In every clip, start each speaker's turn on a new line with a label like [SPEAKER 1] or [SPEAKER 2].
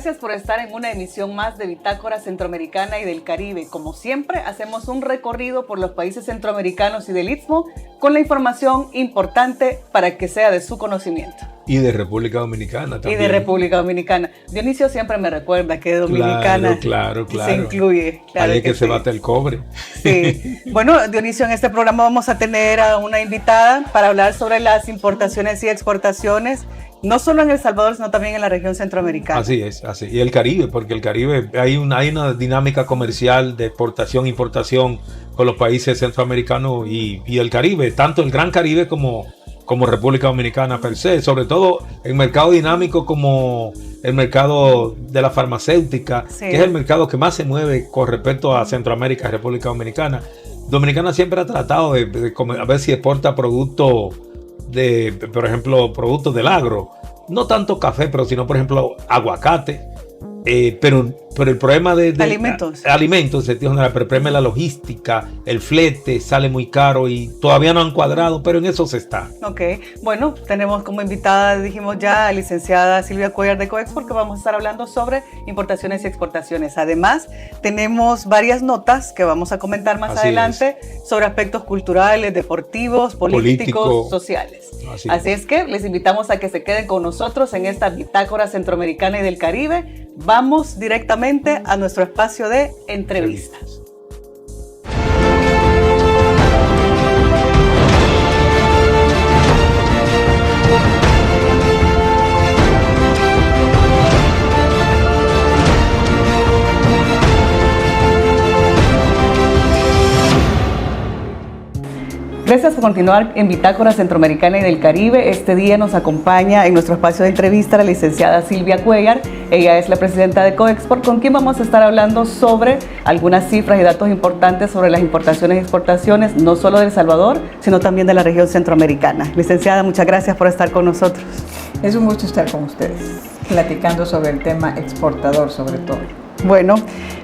[SPEAKER 1] Gracias por estar en una emisión más de Bitácora Centroamericana y del Caribe. Como siempre, hacemos un recorrido por los países centroamericanos y del Istmo con la información importante para que sea de su conocimiento.
[SPEAKER 2] Y de República Dominicana también.
[SPEAKER 1] Y de República Dominicana. Dionisio siempre me recuerda que Dominicana
[SPEAKER 2] claro.
[SPEAKER 1] se incluye.
[SPEAKER 2] Claro. Ahí es que se bate el cobre.
[SPEAKER 1] Sí. Bueno, Dionisio, en este programa vamos a tener a una invitada para hablar sobre las importaciones y exportaciones, no solo en El Salvador, sino también en la región centroamericana.
[SPEAKER 2] Así es, así. Y el Caribe, porque el Caribe hay una dinámica comercial de exportación e importación con los países centroamericanos y el Caribe, tanto el Gran Caribe como República Dominicana per se, sobre todo en mercado dinámico como el mercado de la farmacéutica, sí, que es el mercado que más se mueve con respecto a Centroamérica y República Dominicana. Dominicana siempre ha tratado de a ver si exporta productos por ejemplo, productos del agro, no tanto café, pero sino, por ejemplo, aguacate, pero el problema de alimentos, pero el problema es la logística, el flete sale muy caro y todavía no han cuadrado, pero en eso se está.
[SPEAKER 1] Ok, bueno, tenemos como invitada, dijimos ya, a licenciada Silvia Cuellar de Coexport, que vamos a estar hablando sobre importaciones y exportaciones. Además, tenemos varias notas que vamos a comentar más adelante sobre aspectos culturales, deportivos, políticos, sociales. Así es que les invitamos a que se queden con nosotros en esta Bitácora Centroamericana y del Caribe. Vamos directamente a nuestro espacio de entrevistas. Gracias por continuar en Bitácora Centroamericana y del Caribe. Este día nos acompaña en nuestro espacio de entrevista la licenciada Silvia Cuellar. Ella es la presidenta de Coexport, con quien vamos a estar hablando sobre algunas cifras y datos importantes sobre las importaciones y exportaciones, no solo de El Salvador, sino también de la región centroamericana. Licenciada, muchas gracias por estar con nosotros.
[SPEAKER 3] Es un gusto estar con ustedes, platicando sobre el tema exportador sobre todo.
[SPEAKER 1] Bueno,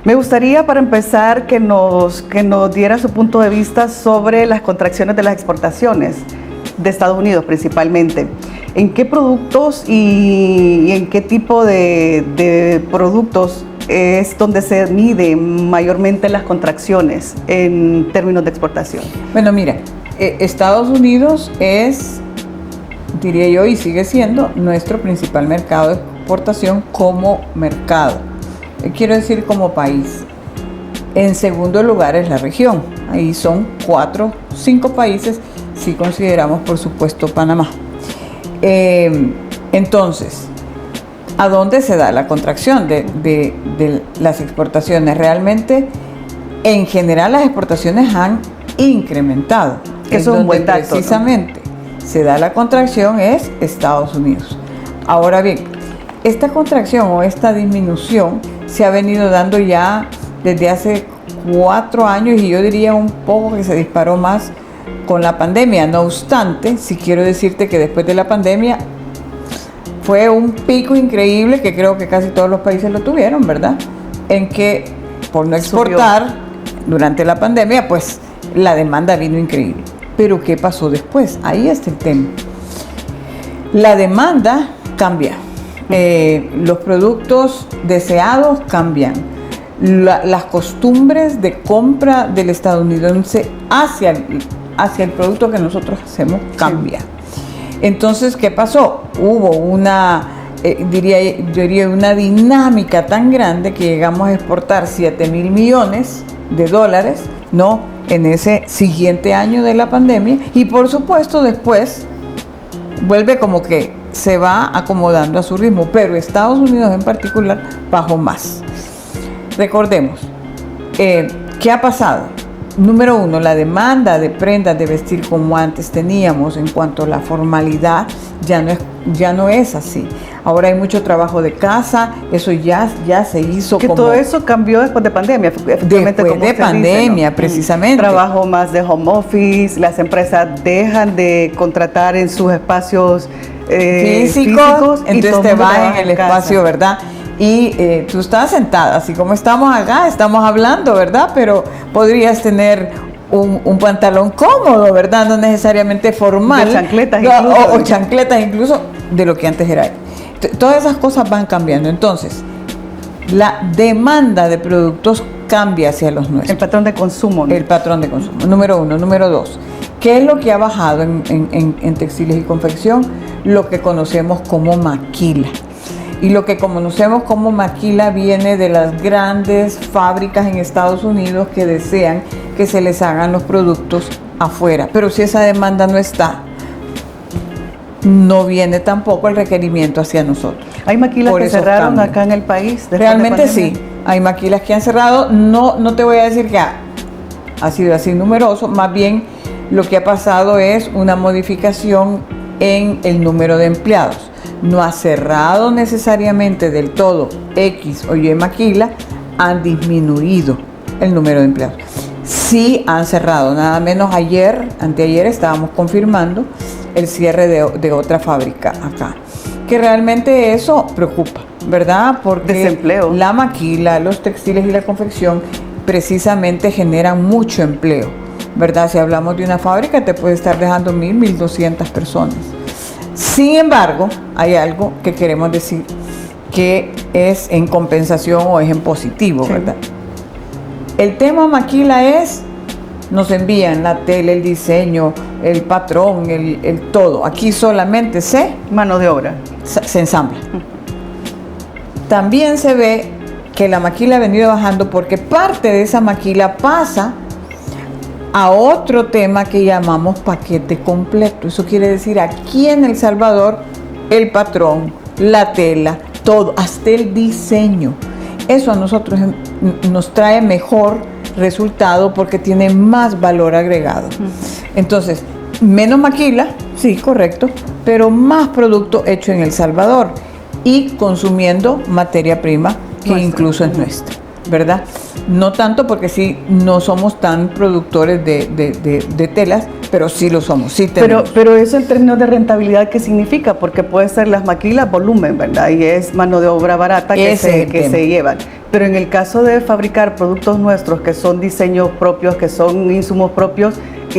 [SPEAKER 1] me gustaría para empezar que nos diera su punto de vista sobre las contracciones de las exportaciones de Estados Unidos principalmente. ¿En qué productos y en qué tipo de productos es donde se miden mayormente las contracciones en términos de exportación?
[SPEAKER 3] Bueno, mira, Estados Unidos es, diría yo, y sigue siendo nuestro principal mercado de exportación como mercado. Quiero decir como país. En segundo lugar es la región. Ahí son 5 países, si consideramos por supuesto Panamá. Entonces, ¿a dónde se da la contracción de las exportaciones? Realmente, en general, las exportaciones han incrementado.
[SPEAKER 1] Eso es un buen dato,
[SPEAKER 3] precisamente, ¿no? Se da la contracción es Estados Unidos. Ahora bien, esta contracción o esta disminución se ha venido dando ya desde hace 4 años y yo diría un poco que se disparó más con la pandemia. No obstante, sí quiero decirte que después de la pandemia fue un pico increíble que creo que casi todos los países lo tuvieron, ¿verdad? En que por no exportar durante la pandemia, pues la demanda vino increíble. Pero ¿qué pasó después? Ahí está el tema. La demanda cambia. Los productos deseados cambian, las costumbres de compra del estadounidense hacia el producto que nosotros hacemos cambia. Entonces, ¿qué pasó? Hubo una dinámica tan grande que llegamos a exportar 7,000 millones de dólares, ¿no? En ese siguiente año de la pandemia, y por supuesto después vuelve como que se va acomodando a su ritmo, pero Estados Unidos en particular bajó más. Recordemos, ¿qué ha pasado? Número 1, la demanda de prendas de vestir como antes teníamos en cuanto a la formalidad ya no es así. Ahora hay mucho trabajo de casa, eso ya se hizo.
[SPEAKER 1] Que todo eso cambió después de pandemia.
[SPEAKER 3] Después de pandemia, ¿no? Precisamente.
[SPEAKER 1] Trabajo más de home office, las empresas dejan de contratar en sus espacios físicos,
[SPEAKER 3] entonces te vas en el espacio, ¿verdad? Y tú estás sentada, así como estamos acá, estamos hablando, ¿verdad? Pero podrías tener un pantalón cómodo, ¿verdad? No necesariamente formal.
[SPEAKER 1] De chancletas incluso.
[SPEAKER 3] O chancletas incluso de lo que antes era. Todas esas cosas van cambiando. Entonces, la demanda de productos cambia hacia los nuestros.
[SPEAKER 1] El patrón de consumo, ¿no?
[SPEAKER 3] El patrón de consumo, número uno. Número dos, ¿qué es lo que ha bajado en textiles y confección? Lo que conocemos como maquila. Y lo que conocemos como maquila viene de las grandes fábricas en Estados Unidos que desean que se les hagan los productos afuera. Pero si esa demanda no está, no viene tampoco el requerimiento hacia nosotros.
[SPEAKER 1] ¿Hay maquilas que cerraron acá en el país?
[SPEAKER 3] Realmente sí, hay maquilas que han cerrado. No te voy a decir que ha sido así numeroso, más bien lo que ha pasado es una modificación en el número de empleados. No ha cerrado necesariamente del todo X o Y maquila, han disminuido el número de empleados. Sí han cerrado, nada menos anteayer estábamos confirmando el cierre de otra fábrica acá. Que realmente eso preocupa, ¿verdad? Porque
[SPEAKER 1] desempleo.
[SPEAKER 3] La maquila, los textiles y la confección precisamente generan mucho empleo, ¿verdad? Si hablamos de una fábrica te puede estar dejando 1.200 personas. Sin embargo, hay algo que queremos decir que es en compensación o es en positivo, ¿verdad? El tema maquila es, nos envían la tela, el diseño, el patrón, el todo. Aquí solamente
[SPEAKER 1] mano de obra.
[SPEAKER 3] Se ensambla. También se ve que la maquila ha venido bajando porque parte de esa maquila pasa a otro tema que llamamos paquete completo. Eso quiere decir, aquí en El Salvador, el patrón, la tela, todo, hasta el diseño. Eso a nosotros nos trae mejor resultado porque tiene más valor agregado. Entonces, menos maquila, sí, correcto, pero más producto hecho en El Salvador y consumiendo materia prima que incluso es nuestra, ¿verdad? No tanto porque sí no somos tan productores de telas, pero sí lo somos, sí tenemos.
[SPEAKER 1] Pero eso en términos de rentabilidad, ¿qué significa? Porque puede ser las maquilas volumen, ¿verdad? Y es mano de obra barata que se llevan. Pero en el caso de fabricar productos nuestros, que son diseños propios, que son insumos propios,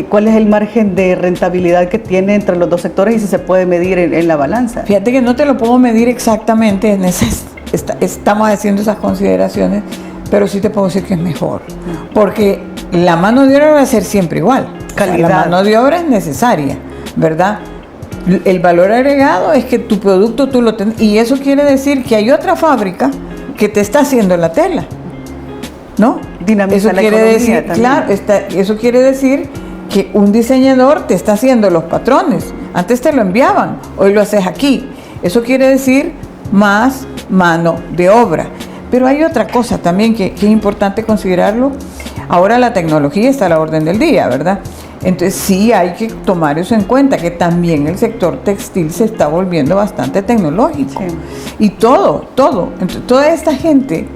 [SPEAKER 1] ¿cuál es el margen de rentabilidad que tiene entre los dos sectores y si se puede medir en la balanza?
[SPEAKER 3] Fíjate que no te lo puedo medir exactamente, estamos haciendo esas consideraciones, pero sí te puedo decir que es mejor, porque la mano de obra va a ser siempre igual.
[SPEAKER 1] Calidad.
[SPEAKER 3] O sea, la mano de obra es necesaria, ¿verdad? El valor agregado es que tu producto tú lo tenés, y eso quiere decir que hay otra fábrica que te está haciendo la tela, ¿no?
[SPEAKER 1] Dinamiza
[SPEAKER 3] eso
[SPEAKER 1] la
[SPEAKER 3] quiere
[SPEAKER 1] economía
[SPEAKER 3] decir,
[SPEAKER 1] también.
[SPEAKER 3] claro, eso quiere decir que un diseñador te está haciendo los patrones. Antes te lo enviaban, hoy lo haces aquí. Eso quiere decir más mano de obra. Pero hay otra cosa también que es importante considerarlo. Ahora la tecnología está a la orden del día, ¿verdad? Entonces sí hay que tomar eso en cuenta, que también el sector textil se está volviendo bastante tecnológico. Sí. Y todo. Entonces, toda esta gente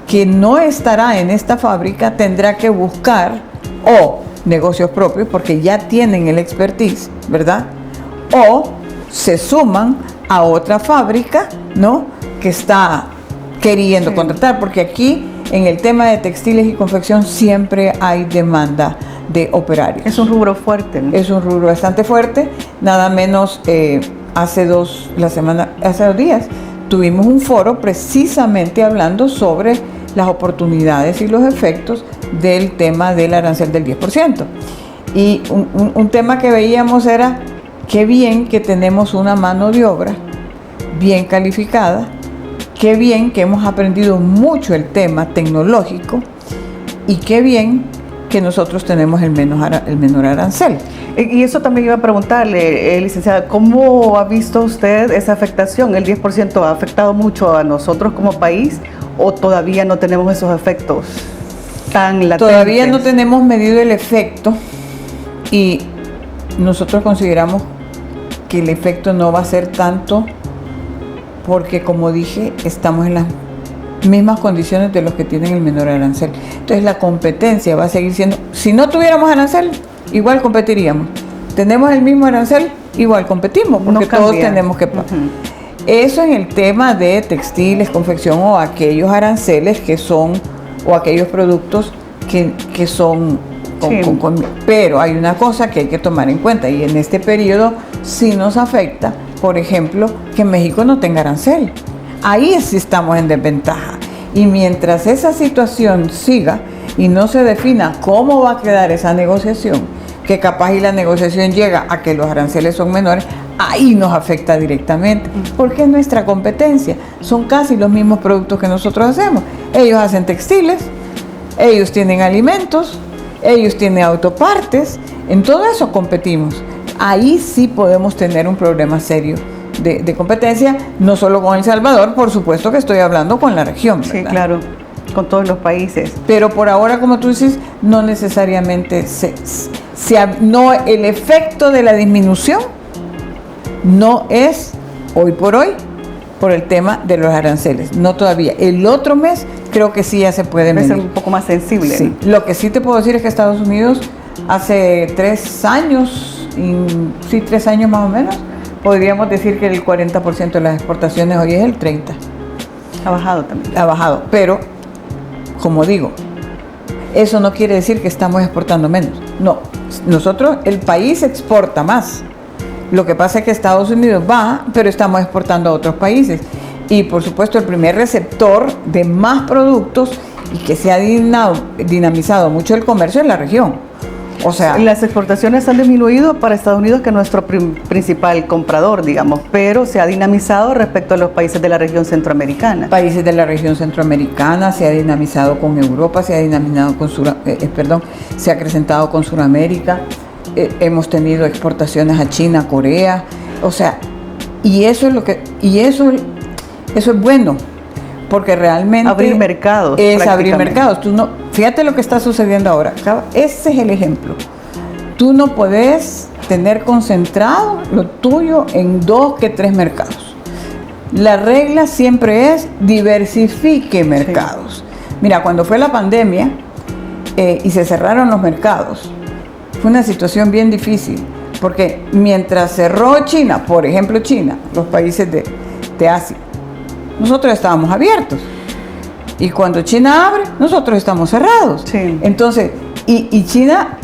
[SPEAKER 3] que no estará en esta fábrica tendrá que buscar o negocios propios porque ya tienen el expertise, ¿verdad? O se suman a otra fábrica, ¿no? Que está queriendo contratar, porque aquí en el tema de textiles y confección siempre hay demanda de operarios.
[SPEAKER 1] Es un rubro fuerte, ¿no?
[SPEAKER 3] Es un rubro bastante fuerte, nada menos hace 2 días tuvimos un foro precisamente hablando sobre las oportunidades y los efectos del tema del arancel del 10%. Y un tema que veíamos era qué bien que tenemos una mano de obra bien calificada, qué bien que hemos aprendido mucho el tema tecnológico y qué bien que nosotros tenemos el menor arancel.
[SPEAKER 1] Y eso también iba a preguntarle, licenciada, ¿cómo ha visto usted esa afectación? ¿El 10% ha afectado mucho a nosotros como país o todavía no tenemos esos efectos tan latentes?
[SPEAKER 3] Todavía no tenemos medido el efecto y nosotros consideramos que el efecto no va a ser tanto porque, como dije, estamos en las mismas condiciones de los que tienen el menor arancel. Entonces la competencia va a seguir siendo, si no tuviéramos arancel, igual competiríamos. Tenemos el mismo arancel, igual competimos, porque todos tenemos que pagar. Eso en el tema de textiles, confección o aquellos aranceles que son, o aquellos productos que son pero hay una cosa que hay que tomar en cuenta y en este periodo sí nos afecta, por ejemplo, que México no tenga arancel. Ahí sí estamos en desventaja Y mientras esa situación siga y no se defina cómo va a quedar esa negociación, que capaz y la negociación llega a que los aranceles son menores, ahí nos afecta directamente, porque es nuestra competencia. Son casi los mismos productos que nosotros hacemos. Ellos hacen textiles, ellos tienen alimentos, ellos tienen autopartes, en todo eso competimos. Ahí sí podemos tener un problema serio de competencia, no solo con El Salvador, por supuesto que estoy hablando con la región, ¿verdad?
[SPEAKER 1] Sí, claro, con todos los países.
[SPEAKER 3] Pero por ahora, como tú dices, no necesariamente no, el efecto de la disminución no es hoy por el tema de los aranceles, no todavía. El otro mes creo que sí ya se puede medir.
[SPEAKER 1] Es un poco más sensible.
[SPEAKER 3] Sí. Lo que sí te puedo decir es que Estados Unidos hace 3 años, 3 años más o menos, podríamos decir que el 40% de las exportaciones hoy es el 30%.
[SPEAKER 1] Ha bajado también.
[SPEAKER 3] Ha bajado, pero como digo, eso no quiere decir que estamos exportando menos. No, nosotros, el país exporta más. Lo que pasa es que Estados Unidos baja, pero estamos exportando a otros países. Y por supuesto el primer receptor de más productos y que se ha dinamizado mucho el comercio es la región. O sea,
[SPEAKER 1] las exportaciones han disminuido para Estados Unidos, que es nuestro principal comprador, digamos, pero se ha dinamizado respecto a los países de la región centroamericana.
[SPEAKER 3] Países de la región centroamericana, se ha dinamizado con Europa, se ha dinamizado con se ha acrecentado con Sudamérica. Hemos tenido exportaciones a China, Corea, o sea, y eso es bueno, porque realmente
[SPEAKER 1] abrir mercados.
[SPEAKER 3] Es abrir mercados. Fíjate lo que está sucediendo ahora. Ese es el ejemplo. Tú no puedes tener concentrado lo tuyo en 2 que 3 mercados. La regla siempre es diversifique mercados. Sí. Mira, cuando fue la pandemia y se cerraron los mercados, fue una situación bien difícil, porque mientras cerró China, por ejemplo China, los países de Asia, nosotros estábamos abiertos. Y cuando China abre, nosotros estamos cerrados.
[SPEAKER 1] Sí.
[SPEAKER 3] Entonces, y China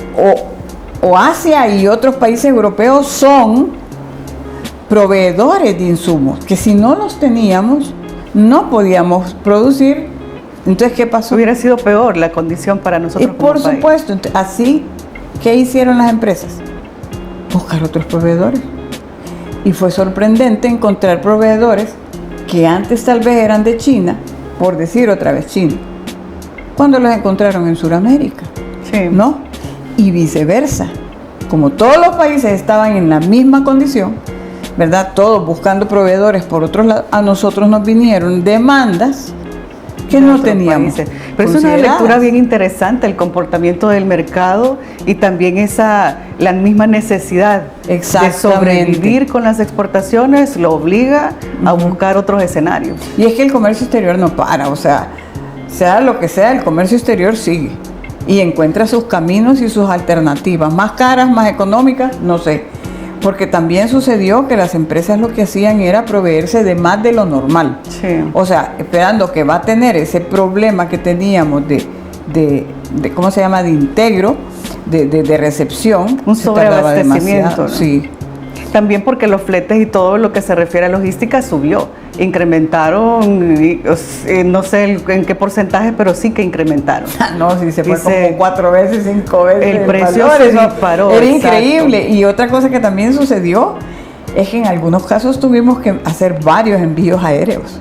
[SPEAKER 3] o Asia y otros países europeos son proveedores de insumos, que si no los teníamos, no podíamos producir. Entonces, ¿qué pasó?
[SPEAKER 1] Hubiera sido peor la condición para nosotros como
[SPEAKER 3] por supuesto. Entonces, así, ¿qué hicieron las empresas? Buscar otros proveedores. Y fue sorprendente encontrar proveedores que antes tal vez eran de China, por decir otra vez China, cuando los encontraron en Sudamérica,
[SPEAKER 1] sí.
[SPEAKER 3] ¿no? Y viceversa. Como todos los países estaban en la misma condición, ¿verdad? Todos buscando proveedores por otros lados, a nosotros nos vinieron demandas que no teníamos.
[SPEAKER 1] Pero es una lectura bien interesante, el comportamiento del mercado y también la misma necesidad de sobrevivir con las exportaciones lo obliga a buscar otros escenarios.
[SPEAKER 3] Y es que el comercio exterior no para, o sea lo que sea, el comercio exterior sigue y encuentra sus caminos y sus alternativas, más caras, más económicas, no sé. Porque también sucedió que las empresas lo que hacían era proveerse de más de lo normal.
[SPEAKER 1] Sí.
[SPEAKER 3] O sea, esperando que va a tener ese problema que teníamos de ¿cómo se llama? De integro, de recepción.
[SPEAKER 1] Un sobreabastecimiento, ¿no?
[SPEAKER 3] Sí.
[SPEAKER 1] También porque los fletes y todo lo que se refiere a logística subió. Incrementaron, no sé en qué porcentaje, pero sí que incrementaron.
[SPEAKER 3] No, sí, se fue como 4 veces, 5 veces.
[SPEAKER 1] El precio se disparó.
[SPEAKER 3] Era increíble. Y otra cosa que también sucedió es que en algunos casos tuvimos que hacer varios envíos aéreos.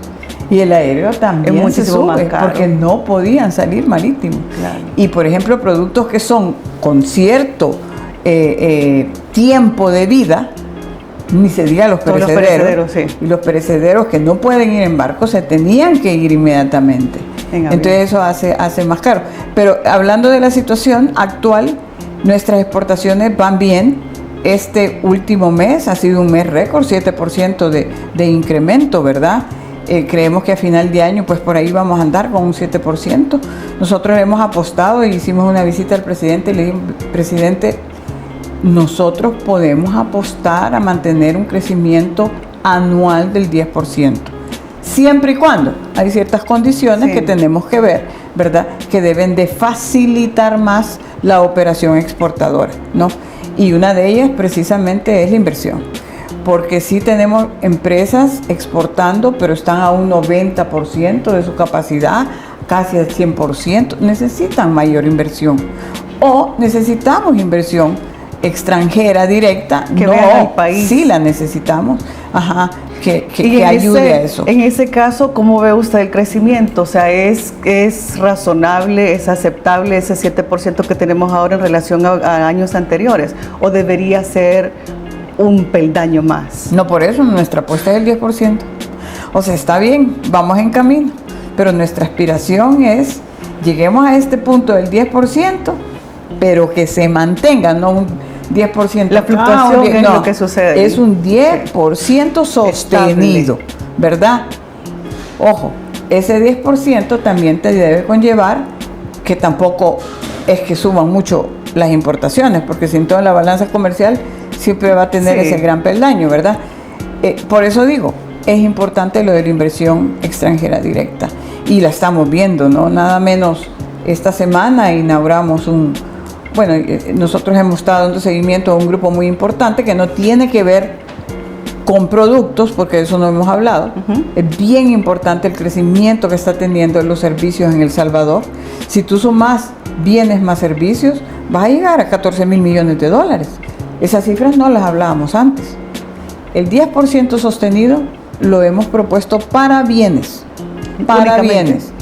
[SPEAKER 3] Y el aéreo también se sube porque no podían salir marítimos.
[SPEAKER 1] Claro.
[SPEAKER 3] Y por ejemplo, productos que son con cierto tiempo de vida, ni se diga los perecederos.
[SPEAKER 1] Sí.
[SPEAKER 3] Y los perecederos que no pueden ir en barco se tenían que ir inmediatamente. Entonces eso hace más caro. Pero hablando de la situación actual, nuestras exportaciones van bien. Este último mes ha sido un mes récord, 7% de incremento, ¿verdad? Creemos que a final de año, pues por ahí vamos a andar con un 7%. Nosotros hemos apostado y hicimos una visita al presidente y le dijimos, presidente, nosotros podemos apostar a mantener un crecimiento anual del 10%, siempre y cuando hay ciertas condiciones que tenemos que ver, ¿verdad? Que deben de facilitar más la operación exportadora, ¿no? Y una de ellas precisamente es la inversión. porque sí tenemos empresas exportando, pero están a un 90% de su capacidad, casi al 100%, necesitan mayor inversión. O necesitamos inversión extranjera directa,
[SPEAKER 1] que vea al país.
[SPEAKER 3] Sí la necesitamos, que ayude a eso.
[SPEAKER 1] En ese caso, ¿cómo ve usted el crecimiento? O sea, ¿es razonable, es aceptable ese 7% que tenemos ahora en relación a años anteriores? ¿O debería ser un peldaño más?
[SPEAKER 3] No, por eso nuestra apuesta es el 10%. O sea, está bien, vamos en camino, pero nuestra aspiración es, lleguemos a este punto del 10%, pero que se mantenga, no un 10%.
[SPEAKER 1] La fluctuación es lo que sucede.
[SPEAKER 3] Es un 10% sostenido, ¿verdad? Ojo, ese 10% también te debe conllevar que tampoco es que suban mucho las importaciones, porque sin toda la balanza comercial siempre va a tener ese gran peldaño, ¿verdad? Por eso digo, es importante lo de la inversión extranjera directa. Y la estamos viendo, ¿no? Nada menos esta semana inauguramos nosotros hemos estado dando seguimiento a un grupo muy importante que no tiene que ver con productos, porque de eso no hemos hablado. Es bien importante el crecimiento que está teniendo en los servicios en El Salvador. Si tú sumas bienes más servicios, vas a llegar a 14 mil millones de dólares. Esas cifras no las hablábamos antes. El 10% sostenido lo hemos propuesto para bienes. Para bienes.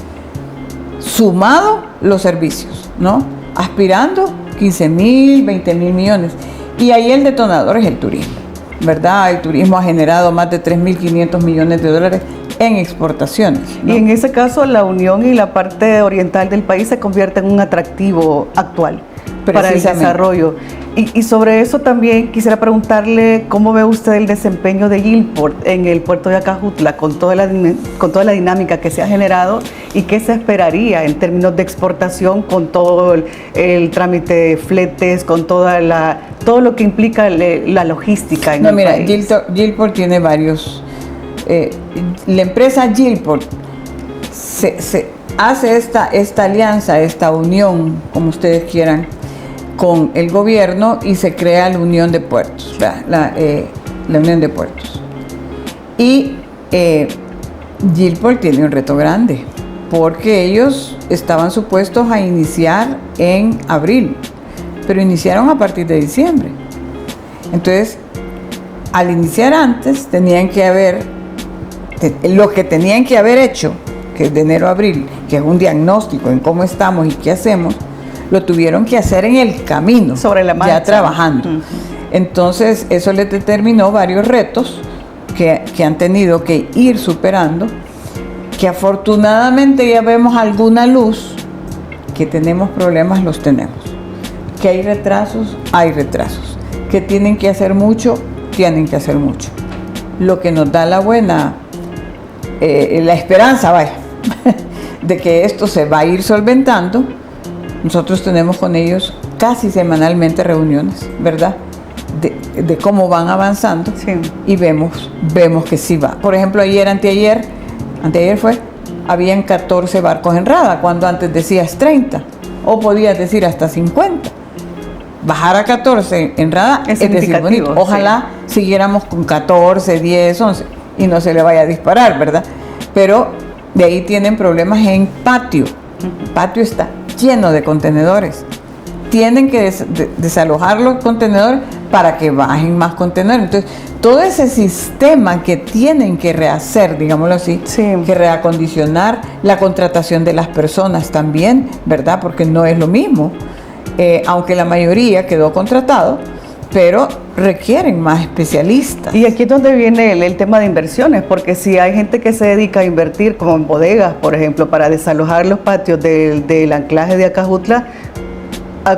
[SPEAKER 3] Sumado los servicios, ¿no? Aspirando 15 mil, 20 mil millones. Y ahí el detonador es el turismo, ¿verdad? El turismo ha generado más de 3.500 millones de dólares en exportaciones, ¿no?
[SPEAKER 1] Y en ese caso la Unión y la parte oriental del país se convierten en un atractivo actual para el desarrollo. Y sobre eso también quisiera preguntarle cómo ve usted el desempeño de Gilport en el puerto de Acajutla con toda la dinámica que se ha generado y qué se esperaría en términos de exportación con todo el trámite de fletes, con todo lo que implica la logística en el país.
[SPEAKER 3] Gilport tiene varios. La empresa Gilport se hace esta alianza, esta unión, como ustedes quieran, con el gobierno y se crea la Unión de Puertos, la Unión de Puertos. Y Gilport tiene un reto grande, porque ellos estaban supuestos a iniciar en abril, pero iniciaron a partir de diciembre. Entonces, al iniciar antes, lo que tenían que haber hecho, que es de enero a abril, que es un diagnóstico en cómo estamos y qué hacemos, lo tuvieron que hacer en el camino,
[SPEAKER 1] sobre la marcha,
[SPEAKER 3] ya trabajando. Entonces, eso les determinó varios retos que han tenido que ir superando, que afortunadamente ya vemos alguna luz. Que tenemos problemas, los tenemos. Que hay retrasos, que tienen que hacer mucho, tienen que hacer mucho. Lo que nos da la esperanza, de que esto se va a ir solventando. Nosotros tenemos con ellos casi semanalmente reuniones, ¿verdad? De cómo van avanzando, y vemos que sí va. Por ejemplo, anteayer habían 14 barcos en rada, cuando antes decías 30, o podías decir hasta 50. Bajar a 14 en rada es decir bonito. Ojalá siguiéramos con 14, 10, 11 y no se le vaya a disparar, ¿verdad? Pero de ahí tienen problemas en patio. Patio está lleno de contenedores. Tienen que desalojar los contenedores para que bajen más contenedores. Entonces, todo ese sistema que tienen que rehacer, digámoslo así, que reacondicionar la contratación de las personas también, ¿verdad? Porque no es lo mismo, aunque la mayoría quedó contratado, pero requieren más especialistas.
[SPEAKER 1] Y aquí es donde viene el tema de inversiones, porque si hay gente que se dedica a invertir, como en bodegas, por ejemplo, para desalojar los patios del anclaje de Acajutla,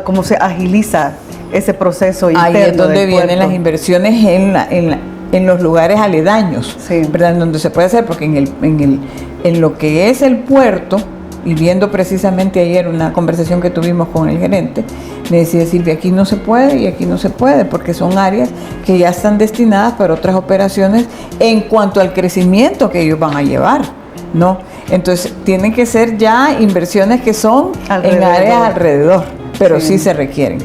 [SPEAKER 1] ¿cómo se agiliza ese proceso interno?
[SPEAKER 3] Ahí es donde vienen las inversiones en los lugares aledaños, ¿verdad? En donde se puede hacer, porque en lo que es el puerto, y viendo precisamente ayer una conversación que tuvimos con el gerente, me decía: Silvia, aquí no se puede y aquí no se puede, porque son áreas que ya están destinadas para otras operaciones en cuanto al crecimiento que ellos van a llevar, ¿no? Entonces tienen que ser ya inversiones que son en áreas alrededor, pero sí se requieren.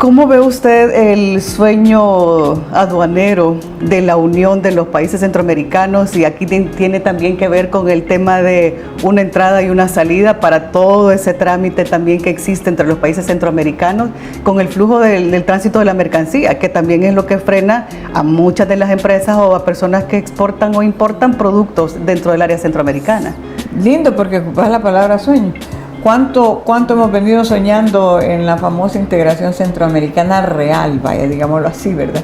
[SPEAKER 1] ¿Cómo ve usted el sueño aduanero de la unión de los países centroamericanos? Y aquí tiene también que ver con el tema de una entrada y una salida para todo ese trámite también que existe entre los países centroamericanos, con el flujo del tránsito de la mercancía, que también es lo que frena a muchas de las empresas o a personas que exportan o importan productos dentro del área centroamericana.
[SPEAKER 3] Lindo, porque ocupas la palabra sueño. ¿Cuánto hemos venido soñando en la famosa integración centroamericana real, vaya, digámoslo así, ¿verdad?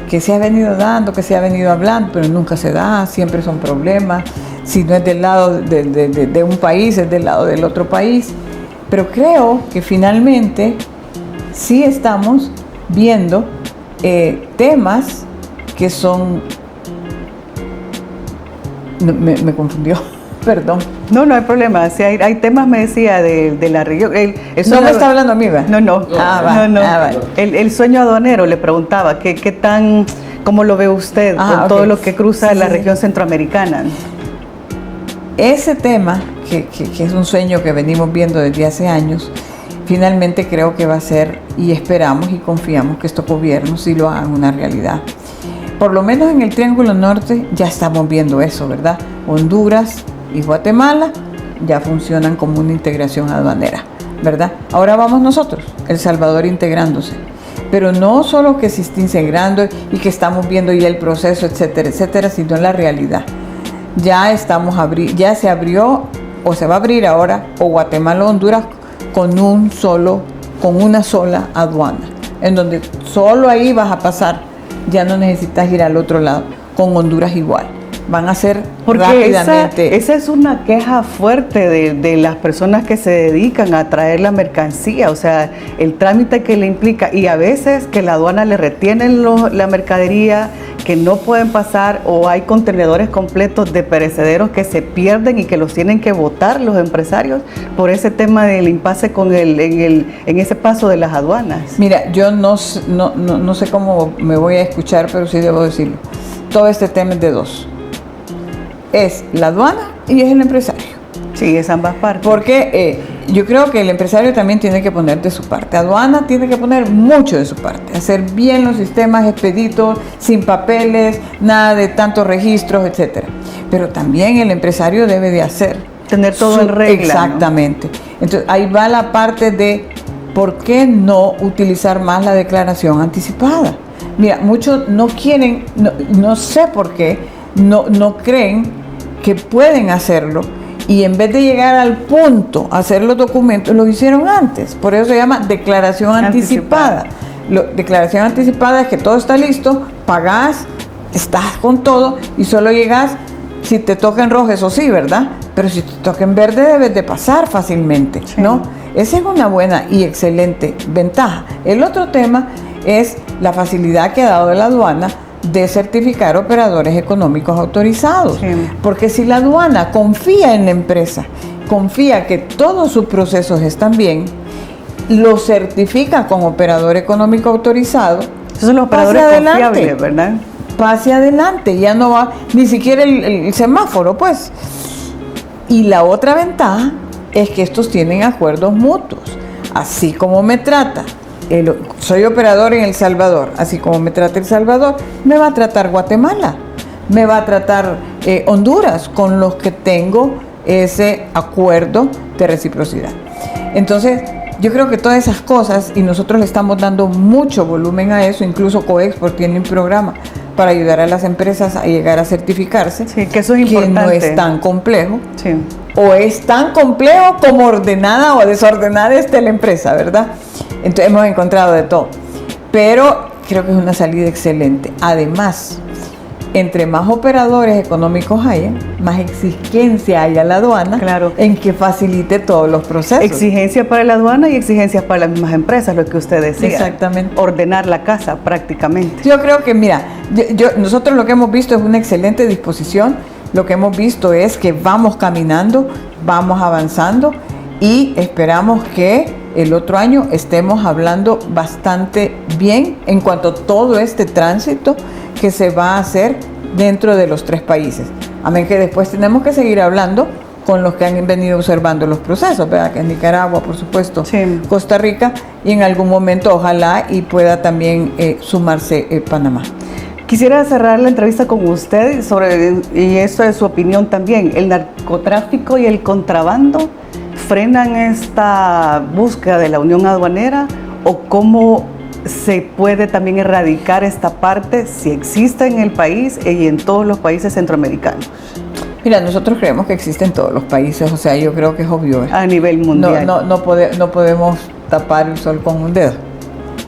[SPEAKER 3] Que se ha venido dando, que se ha venido hablando, pero nunca se da, siempre son problemas. Si no es del lado de un país, es del lado del otro país. Pero creo que finalmente sí estamos viendo temas que son... Me confundió. Perdón.
[SPEAKER 1] No hay problema. Si hay temas, me decía, de la región.
[SPEAKER 3] No me está hablando a mí, ¿va?
[SPEAKER 1] No.
[SPEAKER 3] Vale.
[SPEAKER 1] El sueño aduanero, le preguntaba, ¿qué tan, cómo lo ve usted con todo lo que cruza la región centroamericana?
[SPEAKER 3] Ese tema, que es un sueño que venimos viendo desde hace años, finalmente creo que va a ser, y esperamos y confiamos que estos gobiernos sí lo hagan una realidad. Por lo menos en el Triángulo Norte ya estamos viendo eso, ¿verdad? Honduras y Guatemala ya funcionan como una integración aduanera, ¿verdad? Ahora vamos nosotros, El Salvador integrándose. Pero no solo que se esté integrando y que estamos viendo ya el proceso, etcétera, etcétera, sino la realidad. Ya se abrió o se va a abrir ahora o Guatemala o Honduras con una sola aduana, en donde solo ahí vas a pasar, ya no necesitas ir al otro lado. Con Honduras igual. Van a ser rápidamente.
[SPEAKER 1] Esa es una queja fuerte de las personas que se dedican a traer la mercancía, o sea, el trámite que le implica, y a veces que la aduana le retienen la mercadería, que no pueden pasar, o hay contenedores completos de perecederos que se pierden y que los tienen que botar los empresarios por ese tema del impasse en ese paso de las aduanas.
[SPEAKER 3] Mira, yo no sé cómo me voy a escuchar, pero sí debo decirlo. Todo este tema es de dos. Es la aduana y es el empresario.
[SPEAKER 1] Sí, es ambas partes.
[SPEAKER 3] Porque yo creo que el empresario también tiene que poner de su parte. Aduana tiene que poner mucho de su parte. Hacer bien los sistemas expeditos, sin papeles, nada de tantos registros, etcétera. Pero también el empresario debe de hacer.
[SPEAKER 1] Tener todo en regla.
[SPEAKER 3] Exactamente. ¿No? Entonces ahí va la parte de por qué no utilizar más la declaración anticipada. Mira, muchos no quieren, no sé por qué, no creen que pueden hacerlo, y en vez de llegar al punto, hacer los documentos, lo hicieron antes. Por eso se llama declaración anticipada. Declaración anticipada es que todo está listo, pagás, estás con todo y solo llegas. Si te toca en rojo, eso sí, ¿verdad? Pero si te toca en verde, debes de pasar fácilmente, sí, ¿no? Esa es una buena y excelente ventaja. El otro tema es la facilidad que ha dado la aduana de certificar operadores económicos autorizados. Sí. Porque si la aduana confía en la empresa, confía que todos sus procesos están bien, lo certifica como operador económico autorizado.
[SPEAKER 1] Esos son los operadores confiables, ¿verdad?
[SPEAKER 3] Pase adelante, ya no va ni siquiera el semáforo, pues. Y la otra ventaja es que estos tienen acuerdos mutuos. Así como me trata, soy operador en El Salvador, así como me trata El Salvador, me va a tratar Guatemala, me va a tratar Honduras, con los que tengo ese acuerdo de reciprocidad. Entonces, yo creo que todas esas cosas, y nosotros le estamos dando mucho volumen a eso, incluso Coexport tiene un programa para ayudar a las empresas a llegar a certificarse.
[SPEAKER 1] Sí, que eso es importante.
[SPEAKER 3] Que no es tan complejo.
[SPEAKER 1] Sí.
[SPEAKER 3] O es tan complejo como ordenada o desordenada esté la empresa, ¿verdad? Entonces hemos encontrado de todo. Pero creo que es una salida excelente. Además, entre más operadores económicos haya, más exigencia haya a la aduana,
[SPEAKER 1] claro, en
[SPEAKER 3] que facilite todos los procesos.
[SPEAKER 1] Exigencia para la aduana y exigencias para las mismas empresas, lo que usted decía.
[SPEAKER 3] Exactamente.
[SPEAKER 1] Ordenar la casa prácticamente.
[SPEAKER 3] Yo creo que, mira, nosotros lo que hemos visto es una excelente disposición. Lo que hemos visto es que vamos caminando, vamos avanzando y esperamos que el otro año estemos hablando bastante bien en cuanto a todo este tránsito que se va a hacer dentro de los tres países. Amén, que después tenemos que seguir hablando con los que han venido observando los procesos, ¿verdad? Que es Nicaragua, por supuesto, sí, Costa Rica, y en algún momento ojalá y pueda también sumarse Panamá.
[SPEAKER 1] Quisiera cerrar la entrevista con usted y esto es su opinión también. ¿El narcotráfico y el contrabando frenan esta búsqueda de la unión aduanera o cómo se puede también erradicar esta parte si existe en el país y en todos los países centroamericanos?
[SPEAKER 3] Mira, nosotros creemos que existe en todos los países, o sea, yo creo que es obvio.
[SPEAKER 1] A nivel mundial.
[SPEAKER 3] No podemos tapar el sol con un dedo.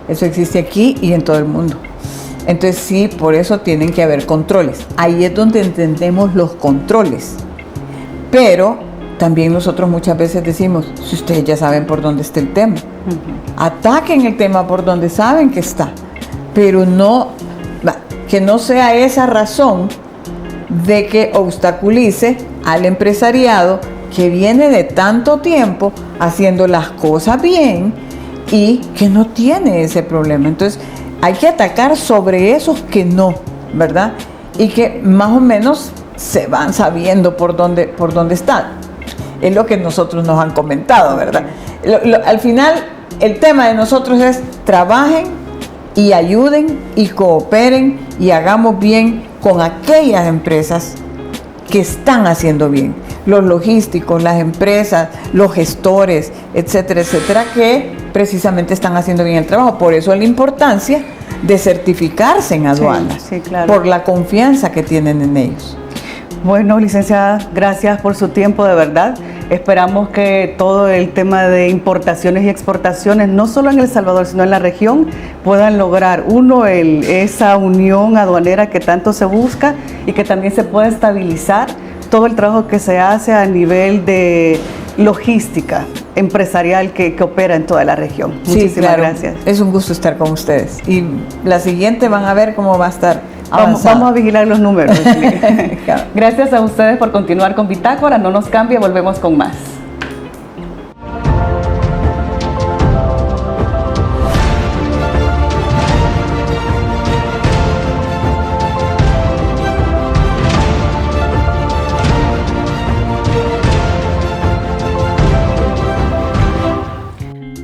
[SPEAKER 3] Eso existe aquí y en todo el mundo. Entonces sí, por eso tienen que haber controles. Ahí es donde entendemos los controles. Pero también nosotros muchas veces decimos, si ustedes ya saben por dónde está el tema, ataquen el tema por donde saben que está. Pero que no sea esa razón de que obstaculice al empresariado que viene de tanto tiempo haciendo las cosas bien y que no tiene ese problema. Entonces hay que atacar sobre esos que no, ¿verdad? Y que más o menos se van sabiendo por dónde están. Es lo que nosotros nos han comentado, ¿verdad? Al final, el tema de nosotros es trabajen y ayuden y cooperen y hagamos bien con aquellas empresas que están haciendo bien. Los logísticos, las empresas, los gestores, etcétera, etcétera, que precisamente están haciendo bien el trabajo. Por eso la importancia de certificarse en aduanas,
[SPEAKER 1] sí, claro,
[SPEAKER 3] por la confianza que tienen en ellos.
[SPEAKER 1] Bueno, licenciada, gracias por su tiempo, de verdad. Esperamos que todo el tema de importaciones y exportaciones, no solo en El Salvador, sino en la región, puedan lograr, esa unión aduanera que tanto se busca y que también se pueda estabilizar todo el trabajo que se hace a nivel de logística empresarial que opera en toda la región. Muchísimas gracias.
[SPEAKER 3] Es un gusto estar con ustedes. Y la siguiente van a ver cómo va a estar
[SPEAKER 1] Vamos a vigilar los números. Gracias a ustedes por continuar con Bitácora. No nos cambie, volvemos con más.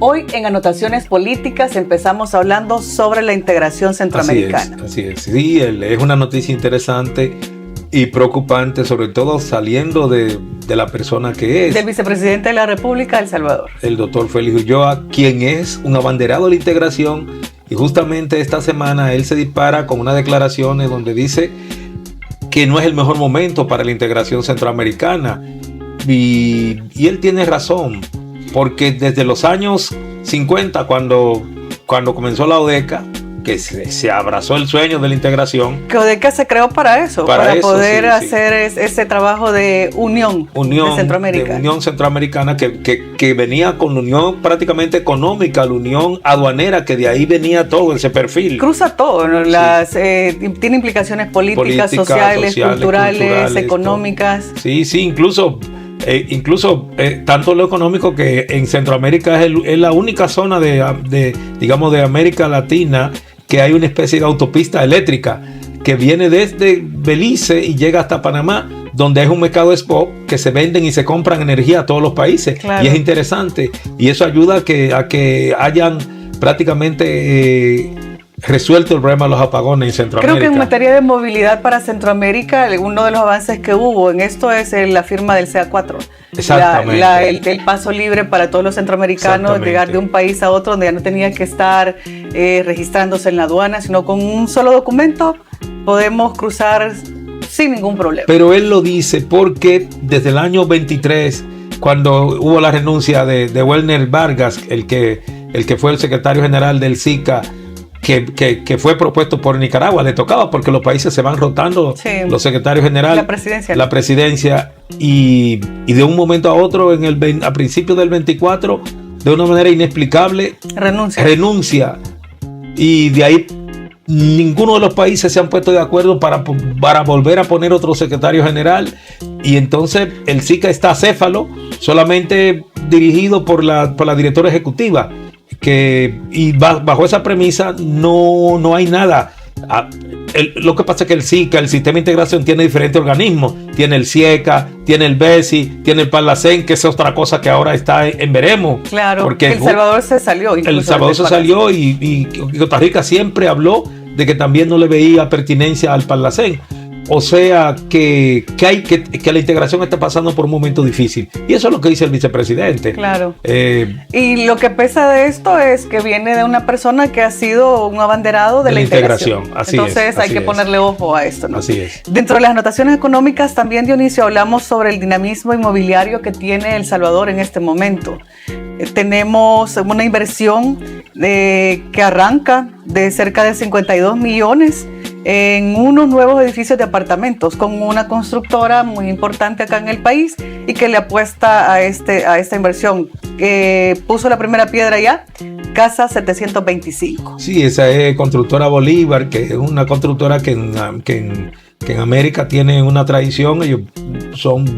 [SPEAKER 1] Hoy en Anotaciones Políticas empezamos hablando sobre la integración centroamericana.
[SPEAKER 2] Así es. Sí, es una noticia interesante y preocupante, sobre todo saliendo de la persona que es.
[SPEAKER 1] Del vicepresidente de la República de El Salvador.
[SPEAKER 2] El doctor Félix Ulloa, quien es un abanderado de la integración, y justamente esta semana él se dispara con unas declaraciones donde dice que no es el mejor momento para la integración centroamericana. Y él tiene razón. Porque desde los años 50, cuando comenzó la ODECA, que se abrazó el sueño de la integración.
[SPEAKER 1] Que ODECA se creó para eso, para poder hacer ese trabajo de unión de Centroamérica. De
[SPEAKER 2] unión centroamericana que venía con la unión prácticamente económica, la unión aduanera, que de ahí venía todo ese perfil.
[SPEAKER 1] Cruza todo, ¿no? Tiene implicaciones políticas, sociales, culturales, económicas.
[SPEAKER 2] Todo. Sí, incluso tanto lo económico, que en Centroamérica es la única zona digamos, de América Latina que hay una especie de autopista eléctrica que viene desde Belice y llega hasta Panamá, donde es un mercado spot que se venden y se compran energía a todos los países. Claro. Y es interesante, y eso ayuda a que hayan prácticamente resuelto el problema de los apogones en Centroamérica.
[SPEAKER 1] Creo que en materia de movilidad para Centroamérica, uno de los avances que hubo en esto es la firma del CA4.
[SPEAKER 2] Exactamente.
[SPEAKER 1] El paso libre para todos los centroamericanos, llegar de un país a otro donde ya no tenía que estar registrándose en la aduana, sino con un solo documento podemos cruzar sin ningún problema.
[SPEAKER 2] Pero él lo dice porque desde el año 23, cuando hubo la renuncia de Welner Vargas, el que fue el secretario general del SICA, que fue propuesto por Nicaragua, le tocaba porque los países se van rotando, sí, los secretarios generales, la presidencia y de un momento a otro a principios del 24, de una manera inexplicable, renuncia, y de ahí ninguno de los países se han puesto de acuerdo para volver a poner otro secretario general, y entonces el SICA está acéfalo, solamente dirigido por la directora ejecutiva. Y bajo esa premisa no hay nada Lo que pasa es que el SICA, el Sistema de Integración, tiene diferentes organismos. Tiene el CIECA, tiene el BESI, tiene el Parlacén, que es otra cosa que ahora está en veremos.
[SPEAKER 1] Claro, porque El Salvador se salió.
[SPEAKER 2] El Salvador se salió y Costa Rica siempre habló de que también no le veía pertinencia al Parlacén. O sea que la integración está pasando por un momento difícil. Y eso es lo que dice el vicepresidente.
[SPEAKER 1] Claro. Y lo que pesa de esto es que viene de una persona que ha sido un abanderado de la integración. Entonces hay que ponerle ojo a esto, ¿no?
[SPEAKER 2] Así es.
[SPEAKER 1] Dentro de las anotaciones económicas también, Dionisio, hablamos sobre el dinamismo inmobiliario que tiene El Salvador en este momento. Tenemos una inversión que arranca de cerca de 52 millones en unos nuevos edificios de apartamentos con una constructora muy importante acá en el país y que le apuesta a esta inversión. Puso la primera piedra ya, Casa 725.
[SPEAKER 2] Sí, esa es Constructora Bolívar, que es una constructora que en América tiene una tradición. Ellos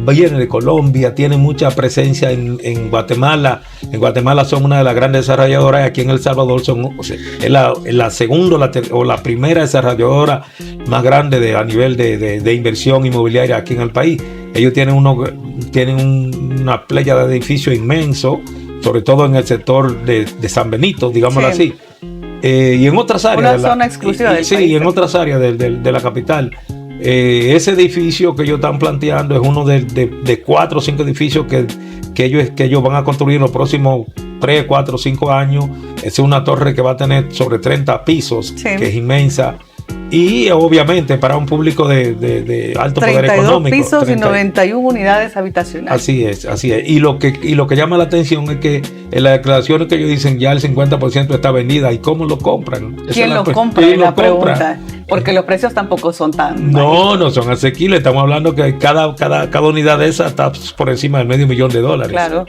[SPEAKER 2] vienen de Colombia, tienen mucha presencia en Guatemala. En Guatemala son una de las grandes desarrolladoras, y aquí en El Salvador es la segunda o la primera desarrolladora más grande a nivel de inversión inmobiliaria aquí en el país. Ellos tienen una playa de edificios inmensos, sobre todo en el sector de San Benito, digámoslo así. Y en otras áreas.
[SPEAKER 1] Una zona exclusiva del país.
[SPEAKER 2] Sí, y en otras áreas de la capital. Ese edificio que ellos están planteando es uno de 4 o 5 edificios que ellos van a construir en los próximos 3, 4, 5 años. Es una torre que va a tener sobre 30 pisos, que es inmensa. Y obviamente para un público de alto poder económico.
[SPEAKER 1] 32 pisos y 91 unidades habitacionales.
[SPEAKER 2] Así es. Y lo que llama la atención es que en las declaraciones que ellos dicen ya el 50% está vendida. ¿Y cómo lo compran?
[SPEAKER 1] ¿Quién lo compra? Es la pregunta. Porque los precios tampoco son tan
[SPEAKER 2] No son asequibles. Estamos hablando que cada unidad de esas está por encima del $500,000.
[SPEAKER 1] Claro.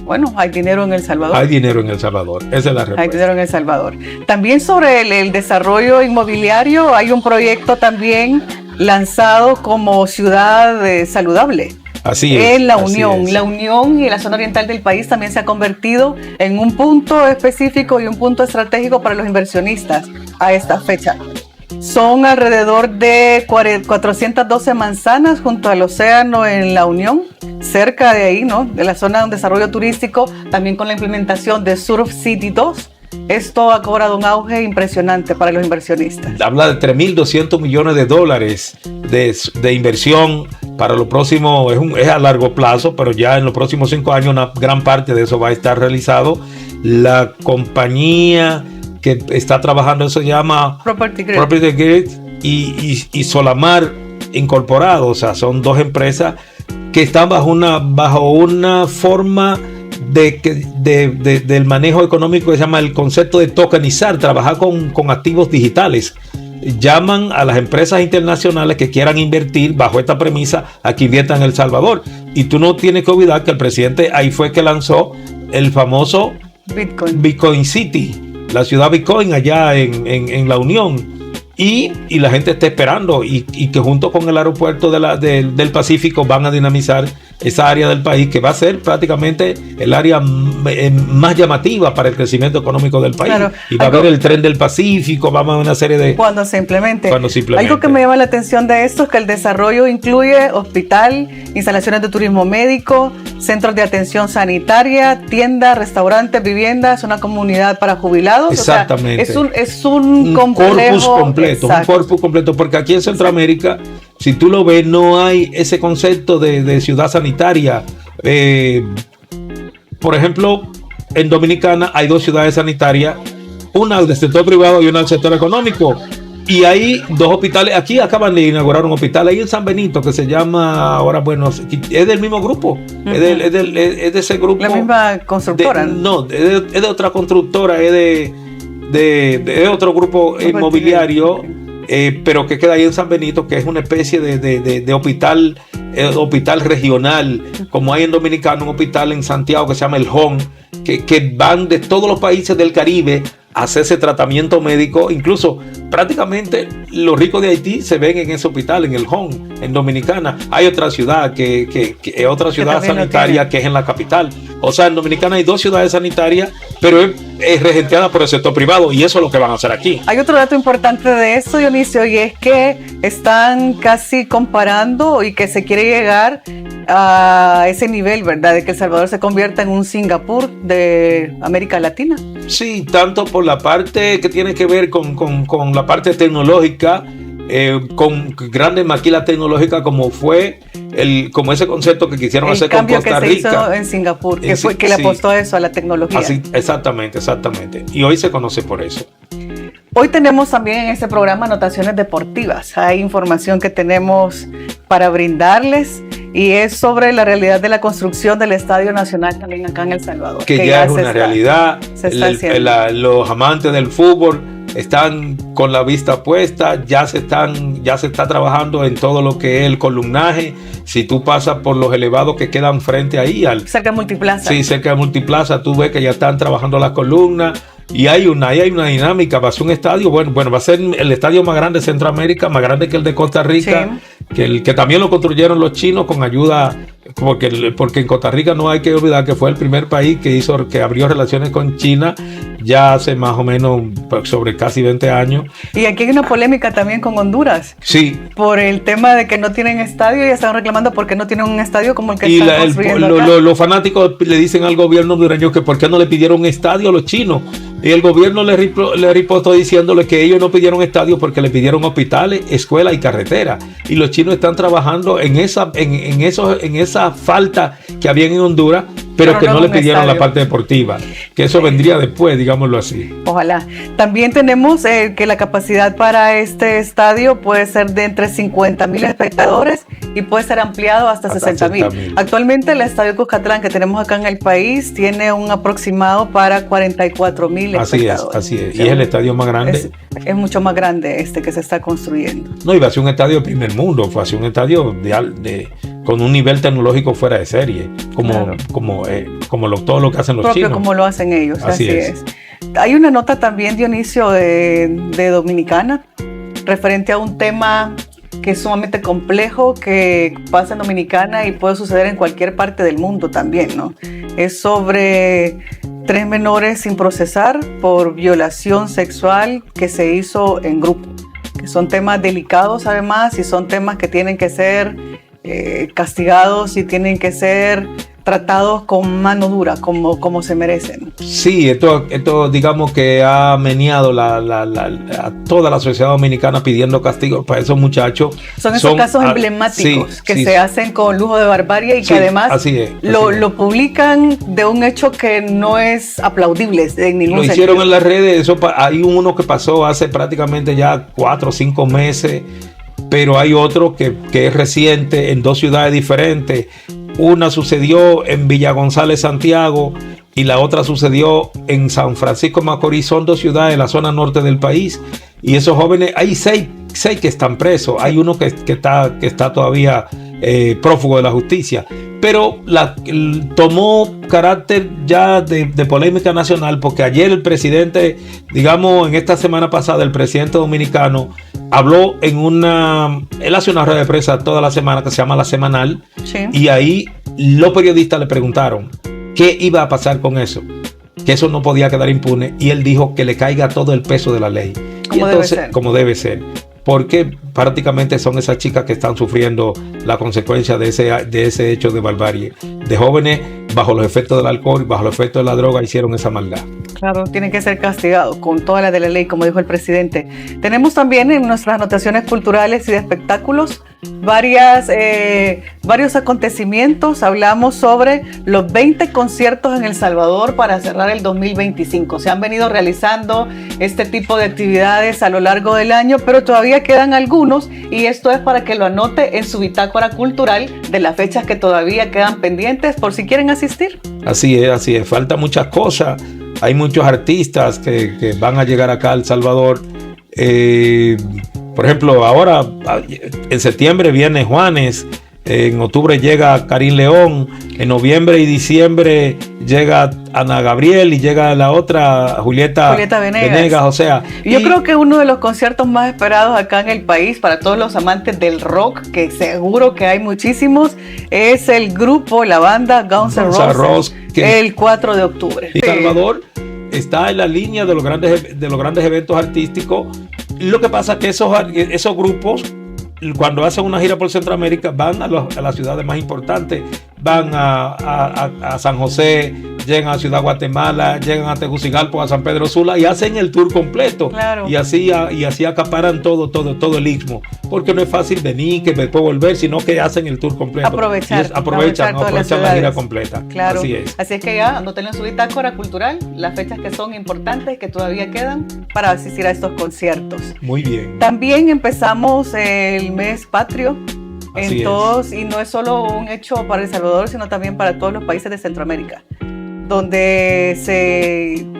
[SPEAKER 1] Bueno, hay dinero en El Salvador.
[SPEAKER 2] Hay dinero en El Salvador, esa es la respuesta.
[SPEAKER 1] Hay dinero en El Salvador. También sobre el desarrollo inmobiliario, hay un proyecto también lanzado como ciudad saludable.
[SPEAKER 2] Así es.
[SPEAKER 1] En La Unión. La Unión y la zona oriental del país también se ha convertido en un punto específico y un punto estratégico para los inversionistas a esta fecha. Son alrededor de 412 manzanas junto al océano en La Unión, cerca de ahí, ¿no? De la zona de desarrollo turístico, también con la implementación de Surf City 2. Esto ha cobrado un auge impresionante para los inversionistas.
[SPEAKER 2] Habla de $3.200 millones de inversión para los próximos, es a largo plazo, pero ya en los próximos 5 años una gran parte de eso va a estar realizado. La compañía que está trabajando eso se llama Property Grid y Solamar Incorporado. O sea, son 2 empresas que están bajo una forma del manejo económico que se llama el concepto de tokenizar, trabajar con activos digitales. Llaman a las empresas internacionales que quieran invertir bajo esta premisa a que inviertan en El Salvador. Y tú no tienes que olvidar que el presidente ahí fue que lanzó el famoso Bitcoin City, la ciudad Bitcoin allá en La Unión. Y la gente está esperando y que junto con el aeropuerto del Pacífico van a dinamizar esa área del país que va a ser prácticamente el área más llamativa para el crecimiento económico del país. Claro, y va a haber el tren del Pacífico, va a haber una serie de...
[SPEAKER 1] Cuando se implemente. Algo que me llama la atención de esto es que el desarrollo incluye hospital, instalaciones de turismo médico, centros de atención sanitaria, tiendas, restaurantes, viviendas, una comunidad para jubilados.
[SPEAKER 2] Exactamente.
[SPEAKER 1] O sea, es un complejo,
[SPEAKER 2] corpus completo, un corpus completo, porque aquí en Centroamérica, si tú lo ves, no hay ese concepto de ciudad sanitaria. Por ejemplo, en Dominicana hay 2 ciudades sanitarias, una del sector privado y una del sector económico. Y hay 2 hospitales. Aquí acaban de inaugurar un hospital ahí en San Benito que se llama, ahora bueno, es del mismo grupo. Uh-huh. Es de ese grupo.
[SPEAKER 1] La misma constructora.
[SPEAKER 2] No, es de otra constructora, es de otro grupo inmobiliario, pero que queda ahí en San Benito, que es una especie de hospital regional, como hay en Dominicano un hospital en Santiago que se llama el HON, que van de todos los países del Caribe hacerse tratamiento médico. Incluso prácticamente los ricos de Haití se ven en ese hospital, en el Home, en Dominicana. Hay otra ciudad que otra ciudad sanitaria que es en la capital. O sea, en Dominicana hay 2 ciudades sanitarias, pero es regenteada por el sector privado, y eso es lo que van a hacer aquí.
[SPEAKER 1] Hay otro dato importante de esto, Dionisio, y es que están casi comparando y que se quiere llegar a ese nivel, ¿verdad? De que El Salvador se convierta en un Singapur de América Latina.
[SPEAKER 2] Sí, tanto por la parte que tiene que ver con la parte tecnológica, con grandes maquilas tecnológicas, como fue como ese concepto que quisieron hacer con Costa Rica. El cambio que se hizo
[SPEAKER 1] en Singapur, que le apostó a eso, a la tecnología.
[SPEAKER 2] Así, exactamente. Y hoy se conoce por eso.
[SPEAKER 1] Hoy tenemos también en este programa anotaciones deportivas. Hay información que tenemos para brindarles, y es sobre la realidad de la construcción del Estadio Nacional también acá en El Salvador.
[SPEAKER 2] Que ya es una realidad. Los amantes del fútbol están con la vista puesta, ya se está trabajando en todo lo que es el columnaje. Si tú pasas por los elevados que quedan frente ahí
[SPEAKER 1] cerca de Multiplaza.
[SPEAKER 2] Sí, cerca de Multiplaza, tú ves que ya están trabajando las columnas. Y hay una dinámica. Va a ser un estadio, bueno, va a ser el estadio más grande de Centroamérica, más grande que el de Costa Rica, sí. que también lo construyeron los chinos con ayuda, porque en Costa Rica no hay que olvidar que fue el primer país que abrió relaciones con China ya hace más o menos sobre casi 20 años.
[SPEAKER 1] Y aquí hay una polémica también con Honduras.
[SPEAKER 2] Sí.
[SPEAKER 1] Por el tema de que no tienen estadio, y están reclamando porque no tienen un estadio como el que están construyendo acá.
[SPEAKER 2] Los fanáticos le dicen al gobierno hondureño que por qué no le pidieron un estadio a los chinos. Y el gobierno le ripostó diciéndole que ellos no pidieron estadio porque le pidieron hospitales, escuelas y carreteras. Y los chinos están trabajando en esa falta que había en Honduras, pero que no le pidieron estadio. La parte deportiva, que eso vendría después, digámoslo así.
[SPEAKER 1] Ojalá. También tenemos que la capacidad para este estadio puede ser de entre 50,000 espectadores y puede ser ampliado hasta 60,000. Actualmente el Estadio Cuscatlán que tenemos acá en el país tiene un aproximado para 44,000 espectadores.
[SPEAKER 2] Así es. Y es el estadio más grande.
[SPEAKER 1] Es mucho más grande que se está construyendo.
[SPEAKER 2] No, iba a ser un estadio de primer mundo, fue a ser un estadio con un nivel tecnológico fuera de serie, todo lo que hacen los chinos.
[SPEAKER 1] Como lo hacen ellos, así es. Hay una nota también, Dionisio, de Dominicana, referente a un tema que es sumamente complejo, que pasa en Dominicana y puede suceder en cualquier parte del mundo también, ¿no? Es sobre 3 menores sin procesar por violación sexual que se hizo en grupo, que son temas delicados además, y son temas que tienen que ser castigados y tienen que ser tratados con mano dura, como se merecen.
[SPEAKER 2] Sí, esto digamos que ha meneado a toda la sociedad dominicana pidiendo castigos para esos muchachos.
[SPEAKER 1] Son esos casos emblemáticos que se hacen con lujo de barbarie y que además lo publican de un hecho que no es aplaudible en ningún sentido. Lo
[SPEAKER 2] hicieron en las redes, hay uno que pasó hace prácticamente ya 4 o 5 meses, pero hay otro que es reciente en 2 ciudades diferentes. Una sucedió en Villa González, Santiago, y la otra sucedió en San Francisco Macorís. Son 2 ciudades en la zona norte del país. Y esos jóvenes, hay 6 que están presos. Hay uno que está todavía prófugo de la justicia. Pero tomó carácter ya de polémica nacional, porque ayer el presidente, digamos en esta semana pasada, el presidente dominicano habló él hace una rueda de prensa toda la semana que se llama La Semanal, sí. Y ahí los periodistas le preguntaron qué iba a pasar con eso, que eso no podía quedar impune, y él dijo que le caiga todo el peso de la ley. Como debe ser. Porque prácticamente son esas chicas que están sufriendo la consecuencia de ese hecho de barbarie. De jóvenes bajo los efectos del alcohol, bajo los efectos de la droga, hicieron esa maldad.
[SPEAKER 1] Claro, tienen que ser castigados con toda la de la ley, como dijo el presidente. Tenemos también en nuestras anotaciones culturales y de espectáculos varios acontecimientos. Hablamos sobre los 20 conciertos en El Salvador para cerrar el 2025. Se han venido realizando este tipo de actividades a lo largo del año, pero todavía quedan algunos, y esto es para que lo anote en su bitácora cultural de las fechas que todavía quedan pendientes por si quieren asistir. Así es.
[SPEAKER 2] Falta muchas cosas. Hay muchos artistas que van a llegar acá a El Salvador. Por ejemplo, ahora en septiembre viene Juanes, En octubre llega Karim León, en noviembre y diciembre llega Ana Gabriel y llega la otra Julieta Venegas. O sea,
[SPEAKER 1] yo creo que uno de los conciertos más esperados acá en el país para todos los amantes del rock, que seguro que hay muchísimos, es el grupo, la banda Guns N' Roses, el 4 de octubre.
[SPEAKER 2] Y Salvador está en la línea de los grandes eventos artísticos. Lo que pasa es que esos grupos, cuando hacen una gira por Centroamérica, van a las ciudades más importantes, van a San José, llegan a Ciudad Guatemala, llegan a Tegucigalpa, a San Pedro Sula y hacen el tour completo.
[SPEAKER 1] Claro.
[SPEAKER 2] Y así acaparan todo el istmo, porque no es fácil venir, que después volver, sino que hacen el tour completo. Aprovechan la gira completa.
[SPEAKER 1] Claro. Así es que ya anoten en su bitácora cultural las fechas que son importantes, que todavía quedan para asistir a estos conciertos.
[SPEAKER 2] Muy bien.
[SPEAKER 1] También empezamos el mes patrio. Y no es solo un hecho para El Salvador, sino también para todos los países de Centroamérica, donde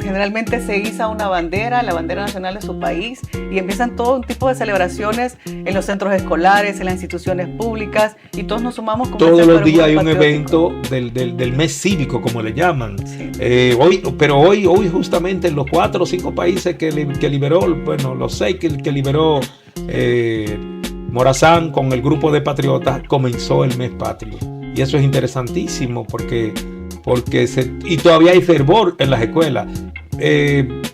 [SPEAKER 1] generalmente se iza una bandera, la bandera nacional de su país, y empiezan todo un tipo de celebraciones en los centros escolares, en las instituciones públicas, y todos nos sumamos como
[SPEAKER 2] todos los días hay un evento del mes cívico, como le llaman. Sí. Hoy justamente en los 4 o 5 países que liberó, los 6 que liberó Morazán con el grupo de patriotas, comenzó el mes patrio. Y eso es interesantísimo porque y todavía hay fervor en las escuelas.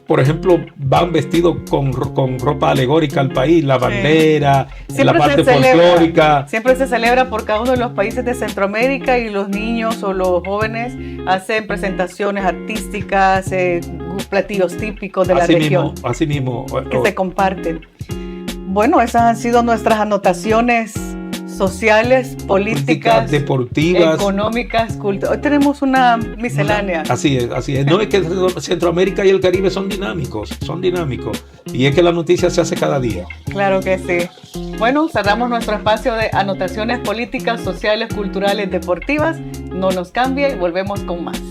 [SPEAKER 2] Por ejemplo, van vestidos con ropa alegórica al país, la bandera, la parte folclórica.
[SPEAKER 1] Siempre se celebra por cada uno de los países de Centroamérica, y los niños o los jóvenes hacen presentaciones artísticas, platillos típicos de la región.
[SPEAKER 2] Así mismo.
[SPEAKER 1] Que se comparten. Bueno, esas han sido nuestras anotaciones sociales, políticas,
[SPEAKER 2] deportivas,
[SPEAKER 1] económicas, culturales. Hoy tenemos una miscelánea.
[SPEAKER 2] Así es. No es que Centroamérica y el Caribe son dinámicos. Y es que la noticia se hace cada día.
[SPEAKER 1] Claro que sí. Bueno, cerramos nuestro espacio de anotaciones políticas, sociales, culturales, deportivas. No nos cambie, volvemos con más.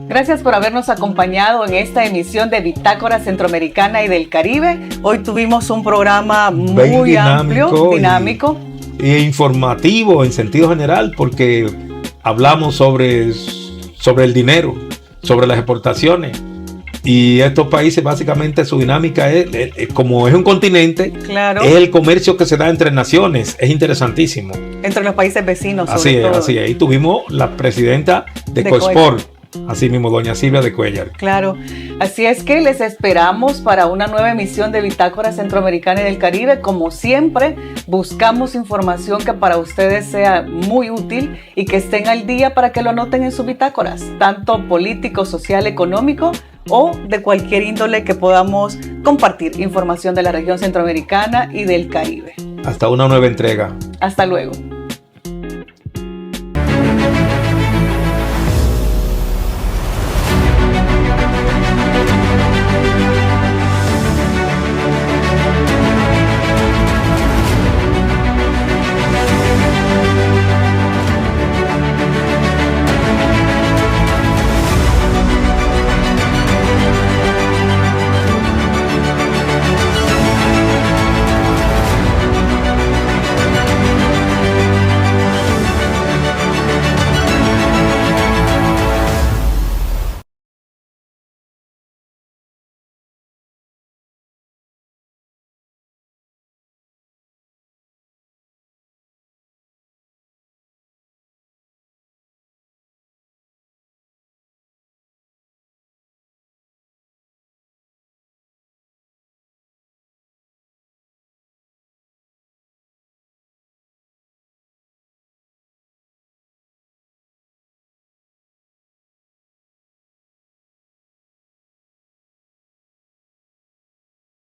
[SPEAKER 1] Gracias por habernos acompañado en esta emisión de Bitácora Centroamericana y del Caribe. Hoy tuvimos un programa muy amplio, dinámico
[SPEAKER 2] e informativo en sentido general, porque hablamos sobre el dinero, sobre las exportaciones. Y estos países, básicamente, su dinámica es como es un continente,
[SPEAKER 1] claro,
[SPEAKER 2] es el comercio que se da entre naciones. Es interesantísimo.
[SPEAKER 1] Entre los países vecinos,
[SPEAKER 2] así es. Y tuvimos la presidenta de COEXPOR. Así mismo, doña Silvia de Cuellar.
[SPEAKER 1] Claro, así es que les esperamos para una nueva emisión de Bitácora Centroamericana y del Caribe. Como siempre, buscamos información que para ustedes sea muy útil y que estén al día para que lo anoten en sus bitácoras, tanto político, social, económico o de cualquier índole que podamos compartir información de la región centroamericana y del Caribe.
[SPEAKER 2] Hasta una nueva entrega.
[SPEAKER 1] Hasta luego.